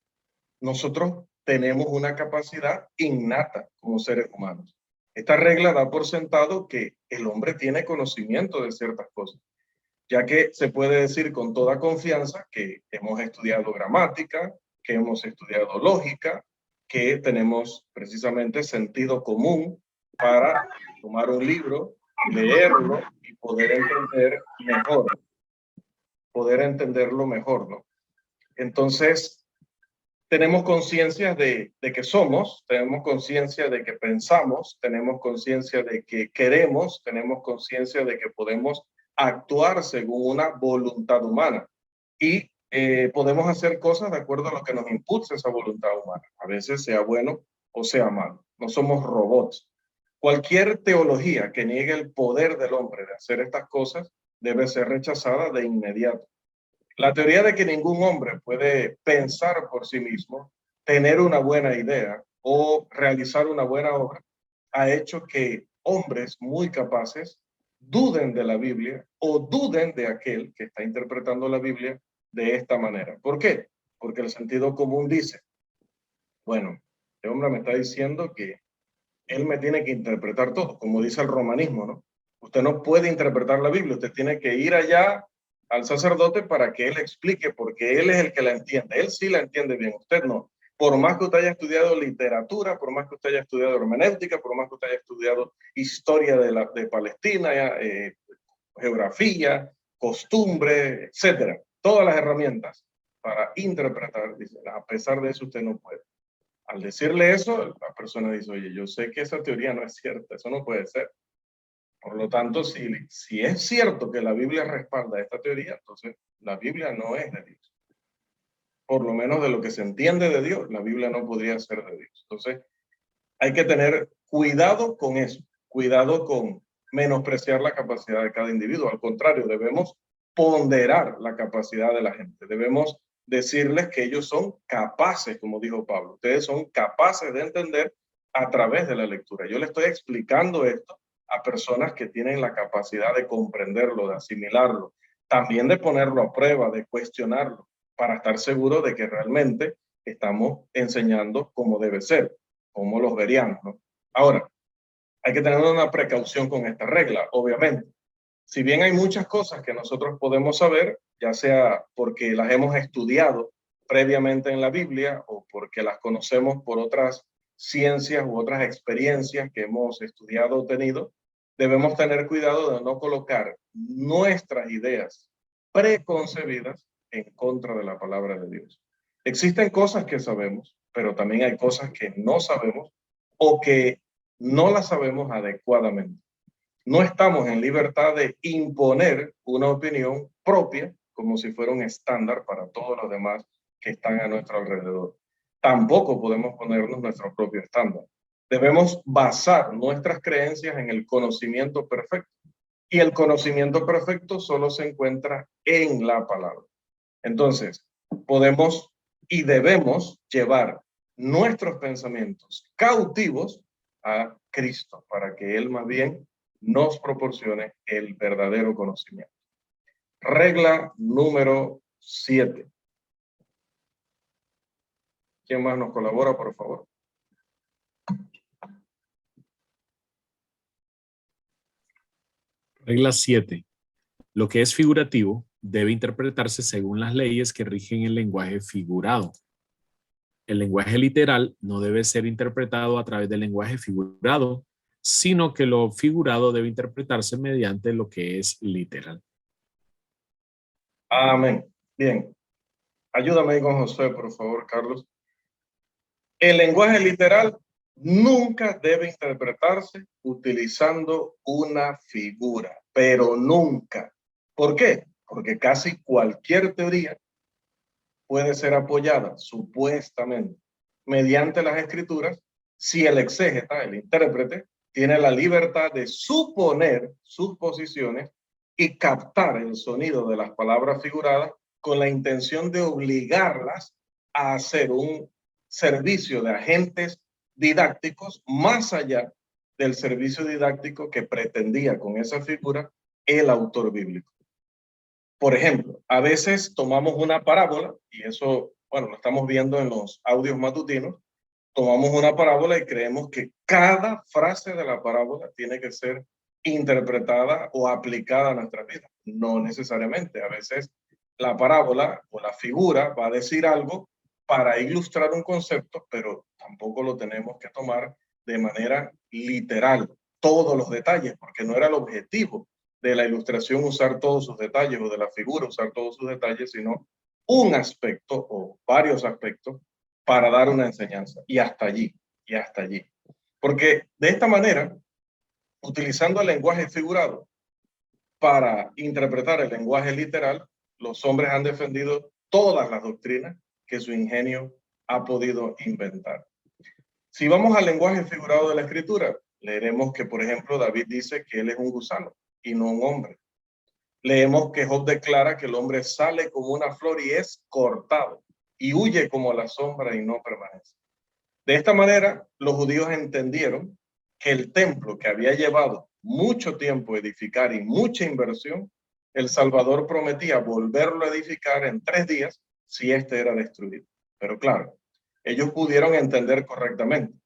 nosotros tenemos una capacidad innata como seres humanos. Esta regla da por sentado que el hombre tiene conocimiento de ciertas cosas, ya que se puede decir con toda confianza que hemos estudiado gramática, que hemos estudiado lógica, que tenemos precisamente sentido común para tomar un libro, leerlo y poder entenderlo mejor, ¿no? Entonces, tenemos conciencia de que somos, tenemos conciencia de que pensamos, tenemos conciencia de que queremos, tenemos conciencia de que podemos actuar según una voluntad humana y podemos hacer cosas de acuerdo a lo que nos impulsa esa voluntad humana, a veces sea bueno o sea malo. No somos robots. Cualquier teología que niegue el poder del hombre de hacer estas cosas debe ser rechazada de inmediato. La teoría de que ningún hombre puede pensar por sí mismo, tener una buena idea o realizar una buena obra ha hecho que hombres muy capaces duden de la Biblia o duden de aquel que está interpretando la Biblia de esta manera. ¿Por qué? Porque el sentido común dice, bueno, este hombre me está diciendo que él me tiene que interpretar todo, como dice el romanismo, ¿no? Usted no puede interpretar la Biblia, usted tiene que ir allá al sacerdote para que él explique, porque él es el que la entiende. Él sí la entiende bien, usted no. Por más que usted haya estudiado literatura, por más que usted haya estudiado hermenéutica, por más que usted haya estudiado historia de Palestina, geografía, costumbre, etcétera. Todas las herramientas para interpretar, dice, a pesar de eso usted no puede. Al decirle eso, la persona dice, oye, yo sé que esa teoría no es cierta, eso no puede ser. Por lo tanto, si es cierto que la Biblia respalda esta teoría, entonces la Biblia no es de Dios. Por lo menos de lo que se entiende de Dios, la Biblia no podría ser de Dios. Entonces, hay que tener cuidado con eso, cuidado con menospreciar la capacidad de cada individuo. Al contrario, debemos ponderar la capacidad de la gente. Debemos decirles que ellos son capaces, como dijo Pablo. Ustedes son capaces de entender a través de la lectura. Yo le estoy explicando esto a personas que tienen la capacidad de comprenderlo, de asimilarlo, también de ponerlo a prueba, de cuestionarlo, para estar seguro de que realmente estamos enseñando como debe ser, como los verianos, ¿no? Ahora, hay que tener una precaución con esta regla, obviamente. Si bien hay muchas cosas que nosotros podemos saber, ya sea porque las hemos estudiado previamente en la Biblia o porque las conocemos por otras ciencias u otras experiencias que hemos estudiado o tenido, debemos tener cuidado de no colocar nuestras ideas preconcebidas en contra de la palabra de Dios. Existen cosas que sabemos, pero también hay cosas que no sabemos o que no las sabemos adecuadamente. No estamos en libertad de imponer una opinión propia como si fuera un estándar para todos los demás que están a nuestro alrededor. Tampoco podemos ponernos nuestro propio estándar. Debemos basar nuestras creencias en el conocimiento perfecto. Y el conocimiento perfecto solo se encuentra en la palabra. Entonces, podemos y debemos llevar nuestros pensamientos cautivos a Cristo para que Él más bien nos proporcione el verdadero conocimiento. Regla número 7. ¿Quién más nos colabora, por favor? Regla 7. Lo que es figurativo debe interpretarse según las leyes que rigen el lenguaje figurado. El lenguaje literal no debe ser interpretado a través del lenguaje figurado, sino que lo figurado debe interpretarse mediante lo que es literal. Amén. Bien. Ayúdame ahí con Josué, por favor, Carlos. El lenguaje literal nunca debe interpretarse utilizando una figura, pero nunca. ¿Por qué? Porque casi cualquier teoría puede ser apoyada supuestamente mediante las escrituras si el exégeta, el intérprete, tiene la libertad de suponer sus posiciones y captar el sonido de las palabras figuradas con la intención de obligarlas a hacer un servicio de agentes didácticos más allá del servicio didáctico que pretendía con esa figura el autor bíblico. Por ejemplo, a veces tomamos una parábola, y eso, bueno, lo estamos viendo en los audios matutinos, tomamos una parábola y creemos que cada frase de la parábola tiene que ser interpretada o aplicada a nuestra vida. No necesariamente. A veces la parábola o la figura va a decir algo para ilustrar un concepto, pero tampoco lo tenemos que tomar de manera literal, todos los detalles, porque no era el objetivo de la ilustración usar todos sus detalles o de la figura usar todos sus detalles, sino un aspecto o varios aspectos para dar una enseñanza. Y hasta allí, y hasta allí. Porque de esta manera, utilizando el lenguaje figurado para interpretar el lenguaje literal, los hombres han defendido todas las doctrinas que su ingenio ha podido inventar. Si vamos al lenguaje figurado de la Escritura, leeremos que, por ejemplo, David dice que él es un gusano y no un hombre. Leemos que Job declara que el hombre sale como una flor y es cortado y huye como la sombra y no permanece. De esta manera, los judíos entendieron que el templo que había llevado mucho tiempo edificar y mucha inversión, el Salvador prometía volverlo a edificar en 3 días si éste era destruido. Pero claro, ellos pudieron entender correctamente,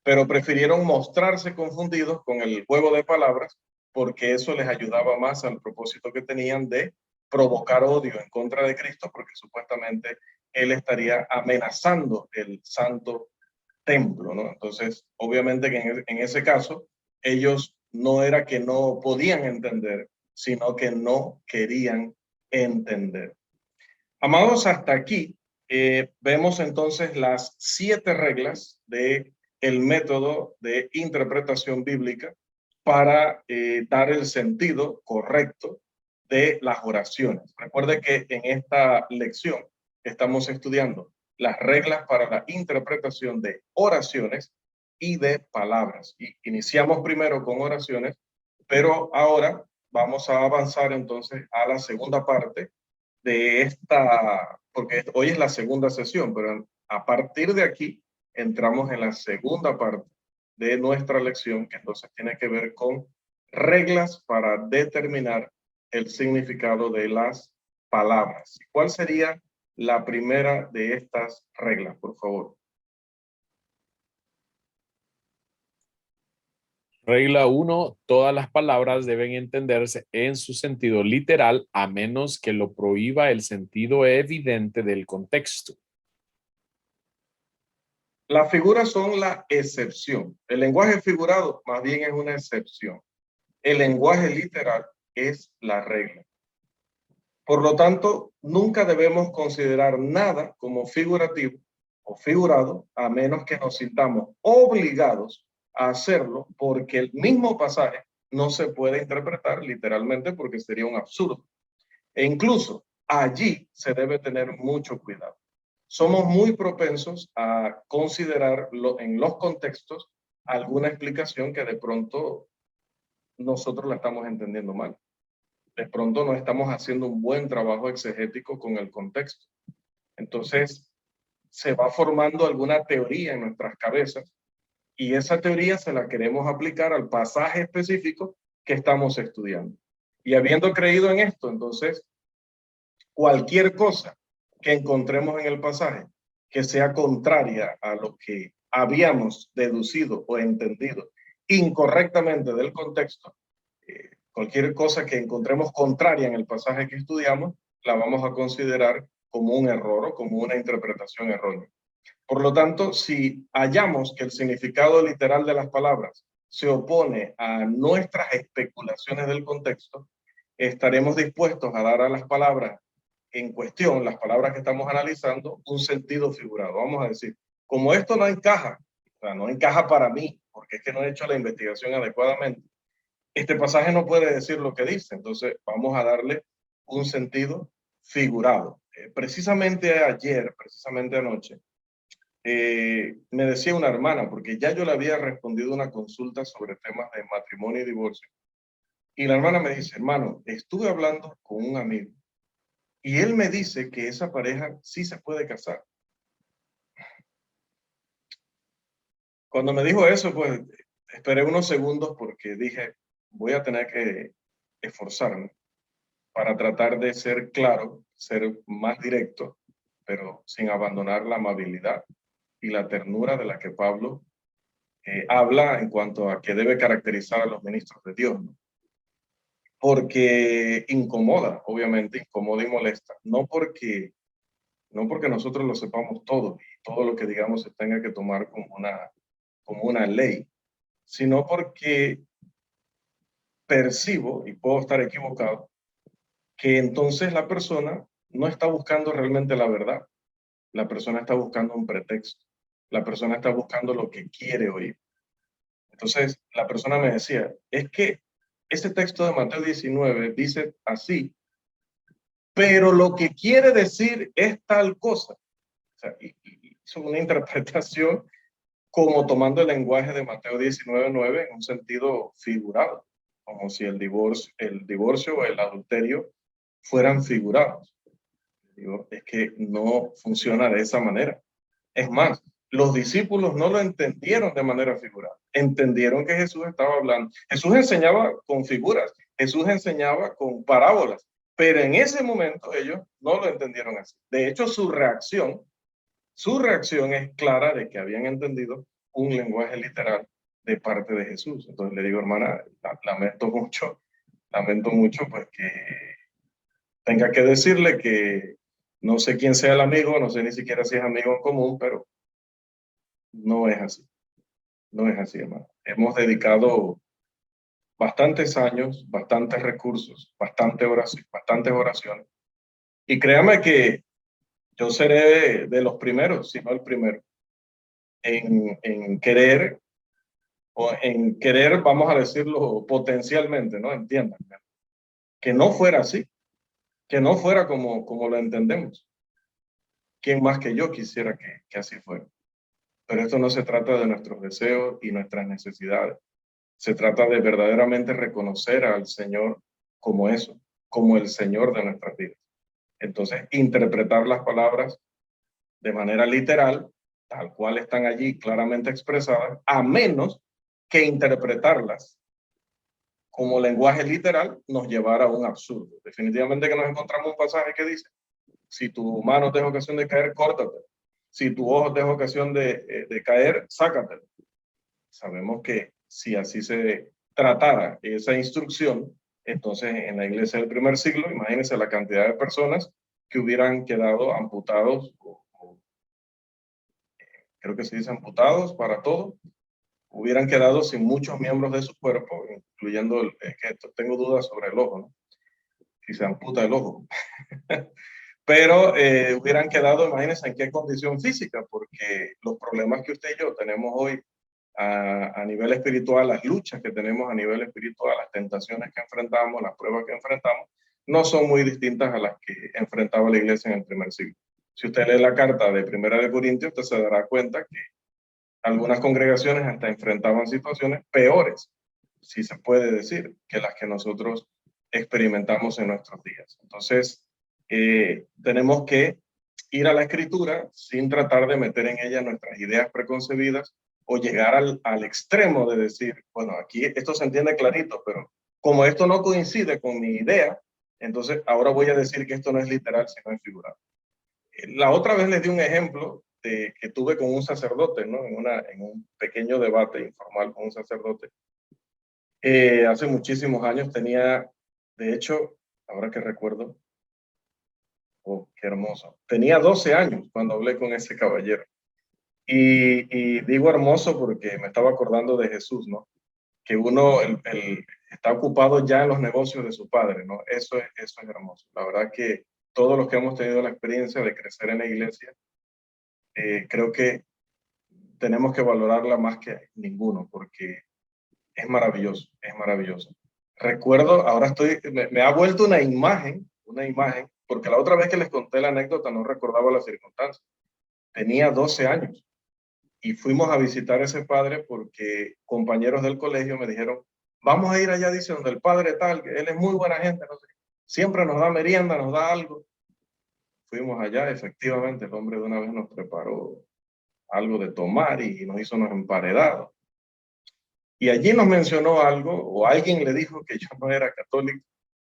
pero prefirieron mostrarse confundidos con el juego de palabras porque eso les ayudaba más al propósito que tenían de provocar odio en contra de Cristo, porque supuestamente él estaría amenazando el santo templo, ¿no? Entonces, obviamente que en ese caso, ellos no era que no podían entender, sino que no querían entender. Amados, hasta aquí vemos entonces las 7 reglas de el método de interpretación bíblica para dar el sentido correcto de las oraciones. Recuerde que en esta lección estamos estudiando las reglas para la interpretación de oraciones y de palabras. Y iniciamos primero con oraciones, pero ahora vamos a avanzar entonces a la segunda parte de esta, porque hoy es la segunda sesión, pero a partir de aquí entramos en la segunda parte de nuestra lección, que entonces tiene que ver con reglas para determinar el significado de las palabras. ¿Cuál sería la primera de estas reglas, por favor? Regla 1. Todas las palabras deben entenderse en su sentido literal a menos que lo prohíba el sentido evidente del contexto. Las figuras son la excepción. El lenguaje figurado más bien es una excepción. El lenguaje literal es la regla. Por lo tanto, nunca debemos considerar nada como figurativo o figurado a menos que nos sintamos obligados a hacerlo porque el mismo pasaje no se puede interpretar literalmente porque sería un absurdo. E incluso allí se debe tener mucho cuidado. Somos muy propensos a considerar en los contextos alguna explicación que de pronto nosotros la estamos entendiendo mal. De pronto no estamos haciendo un buen trabajo exegético con el contexto. Entonces, se va formando alguna teoría en nuestras cabezas y esa teoría se la queremos aplicar al pasaje específico que estamos estudiando. Y habiendo creído en esto, entonces, cualquier cosa que encontremos en el pasaje que sea contraria a lo que habíamos deducido o entendido incorrectamente del contexto, cualquier cosa que encontremos contraria en el pasaje que estudiamos, la vamos a considerar como un error o como una interpretación errónea. Por lo tanto, si hallamos que el significado literal de las palabras se opone a nuestras especulaciones del contexto, estaremos dispuestos a dar a las palabras en cuestión, las palabras que estamos analizando, un sentido figurado. Vamos a decir, como esto no encaja, o sea, no encaja para mí, porque es que no he hecho la investigación adecuadamente, este pasaje no puede decir lo que dice, entonces vamos a darle un sentido figurado. Precisamente ayer, precisamente anoche, me decía una hermana, porque ya yo le había respondido una consulta sobre temas de matrimonio y divorcio. Y la hermana me dice, hermano, estuve hablando con un amigo y él me dice que esa pareja sí se puede casar. Cuando me dijo eso, pues esperé unos segundos porque dije, voy a tener que esforzarme para tratar de ser claro, ser más directo, pero sin abandonar la amabilidad y la ternura de la que Pablo habla en cuanto a que debe caracterizar a los ministros de Dios, ¿no? Porque incomoda, obviamente, incomoda y molesta, no porque nosotros lo sepamos todo y todo lo que digamos se tenga que tomar como una ley, sino porque percibo, y puedo estar equivocado, que entonces la persona no está buscando realmente la verdad. La persona está buscando un pretexto. La persona está buscando lo que quiere oír. Entonces, la persona me decía, es que ese texto de Mateo 19 dice así, pero lo que quiere decir es tal cosa. O sea, hizo una interpretación como tomando el lenguaje de Mateo 19:9 en un sentido figurado, como si el divorcio o el adulterio fueran figurados. Digo, es que no funciona de esa manera. Es más, los discípulos no lo entendieron de manera figurada. Entendieron que Jesús estaba hablando. Jesús enseñaba con figuras, Jesús enseñaba con parábolas, pero en ese momento ellos no lo entendieron así. De hecho, su reacción es clara de que habían entendido un lenguaje literal de parte de Jesús. Entonces le digo, hermana, lamento mucho pues que tenga que decirle que no sé quién sea el amigo, no sé ni siquiera si es amigo en común, pero no es así. No es así, hermano. Hemos dedicado bastantes años, bastantes recursos, bastantes oraciones. Y créame que yo seré de los primeros, si no el primero, en querer, vamos a decirlo potencialmente, ¿no? Entiendan, que no fuera así, que no fuera como lo entendemos. ¿Quién más que yo quisiera que así fuera? Pero esto no se trata de nuestros deseos y nuestras necesidades. Se trata de verdaderamente reconocer al Señor como eso, como el Señor de nuestras vidas. Entonces, interpretar las palabras de manera literal, tal cual están allí claramente expresadas, a menos que interpretarlas como lenguaje literal nos llevara a un absurdo. Definitivamente que nos encontramos un pasaje que dice, si tu mano te da ocasión de caer, córtate. Si tu ojo te da ocasión de caer, sácatelo. Sabemos que si así se tratara esa instrucción, entonces en la iglesia del primer siglo, imagínense la cantidad de personas que hubieran quedado amputados, creo que se dice amputados para todo, hubieran quedado sin muchos miembros de su cuerpo, incluyendo, que tengo dudas sobre el ojo, ¿no? Si se amputa el ojo. Pero hubieran quedado, imagínense en qué condición física, porque los problemas que usted y yo tenemos hoy a nivel espiritual, las luchas que tenemos a nivel espiritual, las tentaciones que enfrentamos, las pruebas que enfrentamos, no son muy distintas a las que enfrentaba la iglesia en el primer siglo. Si usted lee la carta de Primera de Corintios, usted se dará cuenta que algunas congregaciones hasta enfrentaban situaciones peores, si se puede decir, que las que nosotros experimentamos en nuestros días. Entonces, tenemos que ir a la Escritura sin tratar de meter en ella nuestras ideas preconcebidas o llegar al extremo de decir, bueno, aquí esto se entiende clarito, pero como esto no coincide con mi idea, entonces ahora voy a decir que esto no es literal, sino es figurado. La otra vez les di un ejemplo que tuve con un sacerdote, ¿no? En un pequeño debate informal con un sacerdote. Hace muchísimos años tenía, de hecho, ahora que recuerdo, oh, qué hermoso. Tenía 12 años cuando hablé con ese caballero. Y digo hermoso porque me estaba acordando de Jesús, ¿no? Que uno está ocupado ya en los negocios de su padre, ¿no? Eso es hermoso. La verdad que todos los que hemos tenido la experiencia de crecer en la iglesia, creo que tenemos que valorarla más que ninguno, porque es maravilloso, es maravilloso. Recuerdo, ahora me ha vuelto una imagen, porque la otra vez que les conté la anécdota no recordaba las circunstancias. Tenía 12 años y fuimos a visitar a ese padre porque compañeros del colegio me dijeron, vamos a ir allá, dice, donde el padre tal, que él es muy buena gente, no sé, siempre nos da merienda, nos da algo. Fuimos allá, efectivamente, el hombre de una vez nos preparó algo de tomar y nos hizo unos emparedados. Y allí nos mencionó algo, o alguien le dijo que yo no era católico,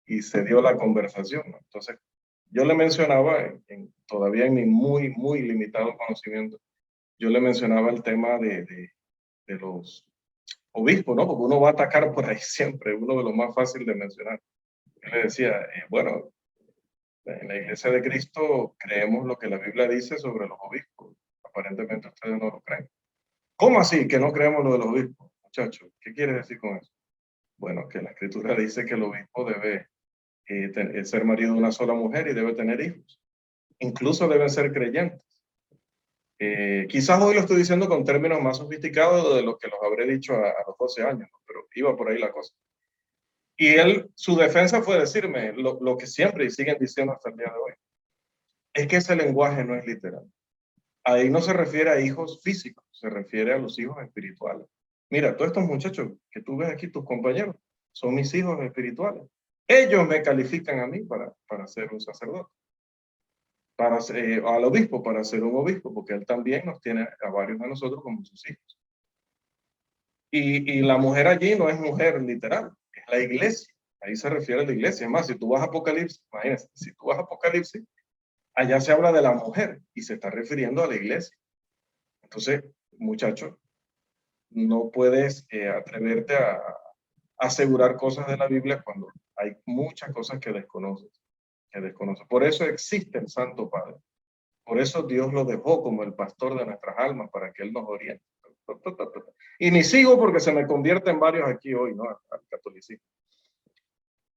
y se dio la conversación, ¿no? Entonces, yo le mencionaba, todavía en mi muy limitado conocimiento, yo le mencionaba el tema de los obispos, ¿no? Porque uno va a atacar por ahí siempre, uno de los más fáciles de mencionar. Yo le decía, bueno, en la Iglesia de Cristo creemos lo que la Biblia dice sobre los obispos. Aparentemente ustedes no lo creen. ¿Cómo así que no creemos lo de los obispos? Muchachos, ¿qué quiere decir con eso? Bueno, que la Escritura dice que el obispo debe ser marido de una sola mujer y debe tener hijos. Incluso deben ser creyentes. Quizás hoy lo estoy diciendo con términos más sofisticados de lo que los habré dicho a los 12 años, ¿no? Pero iba por ahí la cosa. Y él, su defensa fue decirme lo que siempre y siguen diciendo hasta el día de hoy. Es que ese lenguaje no es literal. Ahí no se refiere a hijos físicos, se refiere a los hijos espirituales. Mira, todos estos muchachos que tú ves aquí, tus compañeros, son mis hijos espirituales. Ellos me califican a mí para ser un sacerdote, al obispo para ser un obispo, porque él también nos tiene a varios de nosotros como sus hijos. Y la mujer allí no es mujer literal, es la iglesia. Ahí se refiere a la iglesia. Es más, si tú vas a Apocalipsis, imagínate, si tú vas a Apocalipsis, allá se habla de la mujer y se está refiriendo a la iglesia. Entonces, muchacho, no puedes atreverte a asegurar cosas de la Biblia cuando hay muchas cosas que desconoces. Por eso existe el Santo Padre. Por eso Dios lo dejó como el pastor de nuestras almas para que Él nos oriente. Y ni sigo porque se me convierten varios aquí hoy, ¿no? Al catolicismo.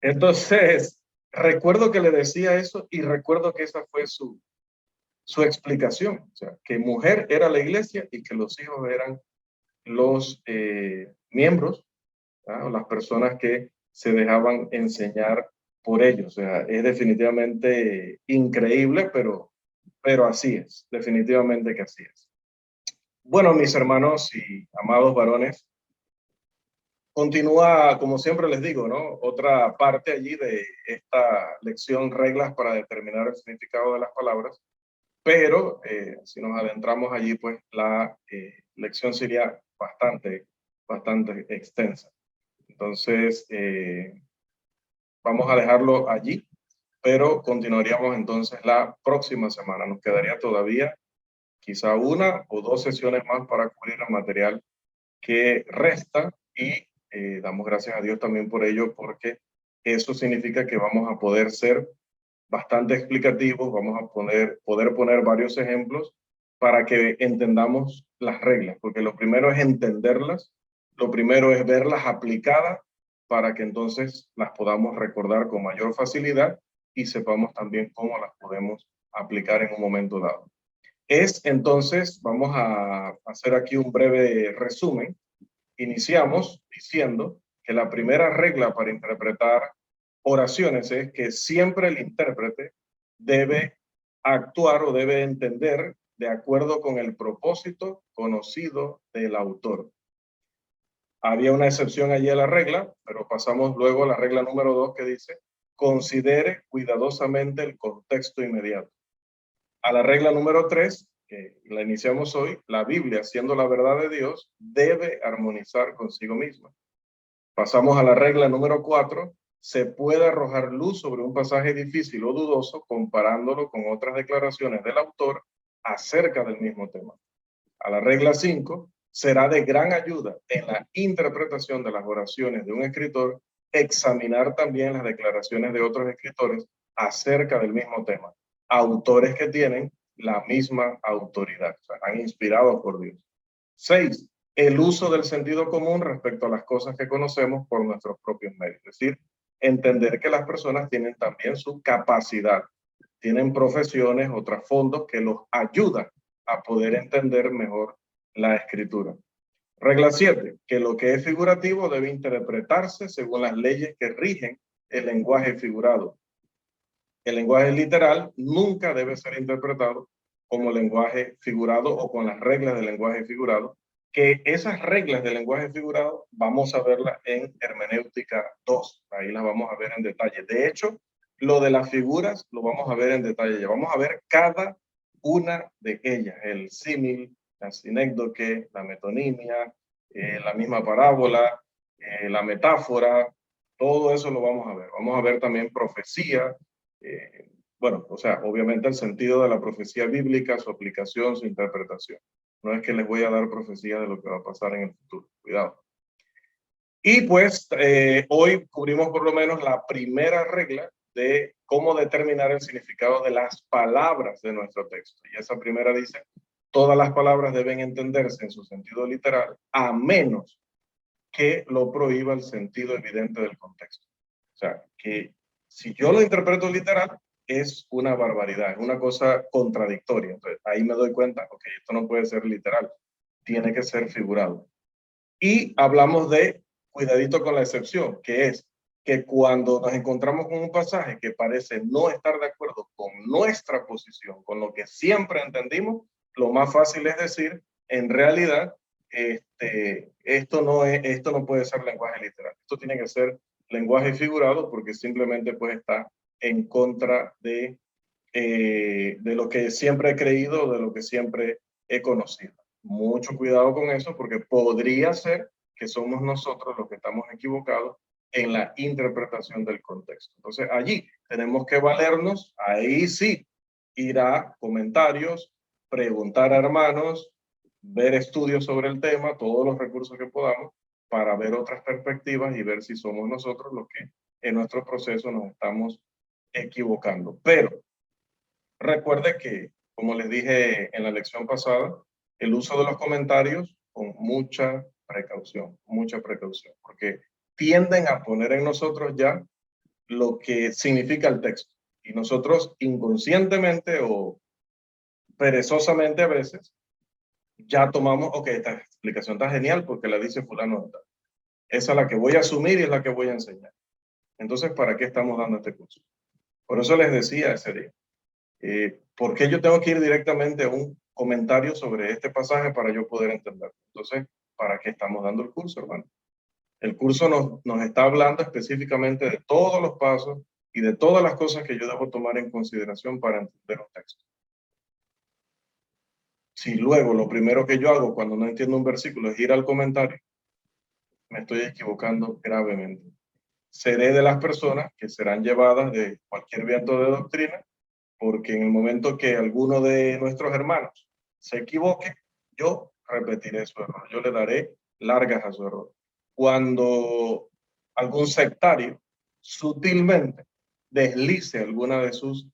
Entonces, recuerdo que le decía eso y recuerdo que esa fue su explicación. O sea, que mujer era la iglesia y que los hijos eran los miembros, ¿no? O las personas que se dejaban enseñar por ellos. O sea, es definitivamente increíble, pero así es, definitivamente que así es. Bueno, mis hermanos y amados varones, continúa, como siempre les digo, ¿no? Otra parte allí de esta lección, reglas para determinar el significado de las palabras, pero si nos adentramos allí, pues la lección sería bastante extensa. Entonces, vamos a dejarlo allí, pero continuaríamos entonces la próxima semana. Nos quedaría todavía quizá 1 o 2 sesiones más para cubrir el material que resta y damos gracias a Dios también por ello, porque eso significa que vamos a poder ser bastante explicativos, vamos a poder poner varios ejemplos para que entendamos las reglas, porque lo primero es entenderlas, lo primero es verlas aplicadas para que entonces las podamos recordar con mayor facilidad y sepamos también cómo las podemos aplicar en un momento dado. Entonces, vamos a hacer aquí un breve resumen. Iniciamos diciendo que la primera regla para interpretar oraciones es que siempre el intérprete debe actuar o debe entender de acuerdo con el propósito conocido del autor. Había una excepción allí a la regla, pero pasamos luego a la regla número 2 que dice, considere cuidadosamente el contexto inmediato. A la regla número 3, que la iniciamos hoy, la Biblia, siendo la verdad de Dios, debe armonizar consigo misma. Pasamos a la regla número 4, se puede arrojar luz sobre un pasaje difícil o dudoso comparándolo con otras declaraciones del autor acerca del mismo tema. A la regla 5, será de gran ayuda en la interpretación de las oraciones de un escritor examinar también las declaraciones de otros escritores acerca del mismo tema. Autores que tienen la misma autoridad, o sea, han inspirado por Dios. 6, el uso del sentido común respecto a las cosas que conocemos por nuestros propios medios. Es decir, entender que las personas tienen también su capacidad, tienen profesiones o trasfondos que los ayudan a poder entender mejor la escritura. Regla 7, que lo que es figurativo debe interpretarse según las leyes que rigen el lenguaje figurado. El lenguaje literal nunca debe ser interpretado como lenguaje figurado o con las reglas del lenguaje figurado, que esas reglas del lenguaje figurado vamos a verlas en Hermenéutica 2. Ahí las vamos a ver en detalle. De hecho, lo de las figuras lo vamos a ver en detalle. Ya vamos a ver cada una de ellas. El símil, la sinécdoque, la metonimia, la misma parábola, la metáfora, todo eso lo vamos a ver. Vamos a ver también profecía, bueno, o sea, obviamente el sentido de la profecía bíblica, su aplicación, su interpretación. No es que les voy a dar profecía de lo que va a pasar en el futuro, cuidado. Y pues hoy cubrimos por lo menos la primera regla de cómo determinar el significado de las palabras de nuestro texto. Y esa primera dice, todas las palabras deben entenderse en su sentido literal, a menos que lo prohíba el sentido evidente del contexto. O sea, que si yo lo interpreto literal, es una barbaridad, es una cosa contradictoria. Entonces, ahí me doy cuenta, ok, esto no puede ser literal, tiene que ser figurado. Y hablamos de cuidadito con la excepción, que es que cuando nos encontramos con un pasaje que parece no estar de acuerdo con nuestra posición, con lo que siempre entendimos, lo más fácil es decir, en realidad, esto no puede ser lenguaje literal. Esto tiene que ser lenguaje figurado porque simplemente pues está en contra de lo que siempre he creído, de lo que siempre he conocido. Mucho cuidado con eso porque podría ser que somos nosotros los que estamos equivocados en la interpretación del contexto. Entonces allí tenemos que valernos, ahí sí, ir a comentarios, preguntar a hermanos, ver estudios sobre el tema, todos los recursos que podamos, para ver otras perspectivas y ver si somos nosotros los que en nuestro proceso nos estamos equivocando. Pero recuerde que, como les dije en la lección pasada, el uso de los comentarios con mucha precaución, porque tienden a poner en nosotros ya lo que significa el texto. Y nosotros inconscientemente o perezosamente a veces ya tomamos, ok, esta explicación está genial porque la dice fulano de tal. Esa es la que voy a asumir y es la que voy a enseñar. Entonces, ¿para qué estamos dando este curso? Por eso les decía ese día, ¿por qué yo tengo que ir directamente a un comentario sobre este pasaje para yo poder entenderlo? Entonces, ¿para qué estamos dando el curso, hermano? El curso nos está hablando específicamente de todos los pasos y de todas las cosas que yo debo tomar en consideración para entender un texto. Si luego lo primero que yo hago cuando no entiendo un versículo es ir al comentario, me estoy equivocando gravemente. Seré de las personas que serán llevadas de cualquier viento de doctrina, porque en el momento que alguno de nuestros hermanos se equivoque, yo repetiré su error, yo le daré largas a su error. Cuando algún sectario sutilmente deslice alguna de sus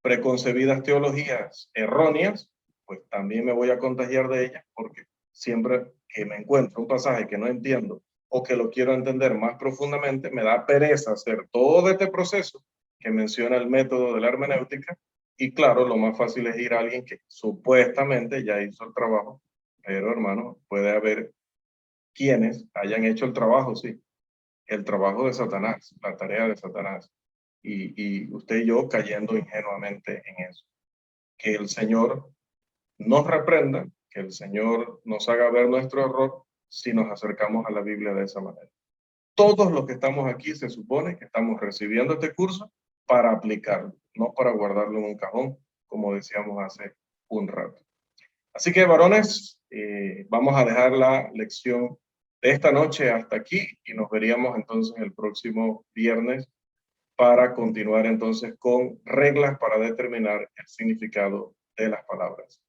preconcebidas teologías erróneas, pues también me voy a contagiar de ellas, porque siempre que me encuentro un pasaje que no entiendo o que lo quiero entender más profundamente, me da pereza hacer todo este proceso que menciona el método de la hermenéutica. Y claro, lo más fácil es ir a alguien que supuestamente ya hizo el trabajo, pero hermano, puede haber quienes hayan hecho el trabajo, sí, el trabajo de Satanás, la tarea de Satanás. Y usted y yo cayendo ingenuamente en eso. Que el Señor nos reprenda, que el Señor nos haga ver nuestro error si nos acercamos a la Biblia de esa manera. Todos los que estamos aquí se supone que estamos recibiendo este curso para aplicarlo, no para guardarlo en un cajón, como decíamos hace un rato. Así que, varones, vamos a dejar la lección de esta noche hasta aquí y nos veríamos entonces el próximo viernes para continuar entonces con reglas para determinar el significado de las palabras.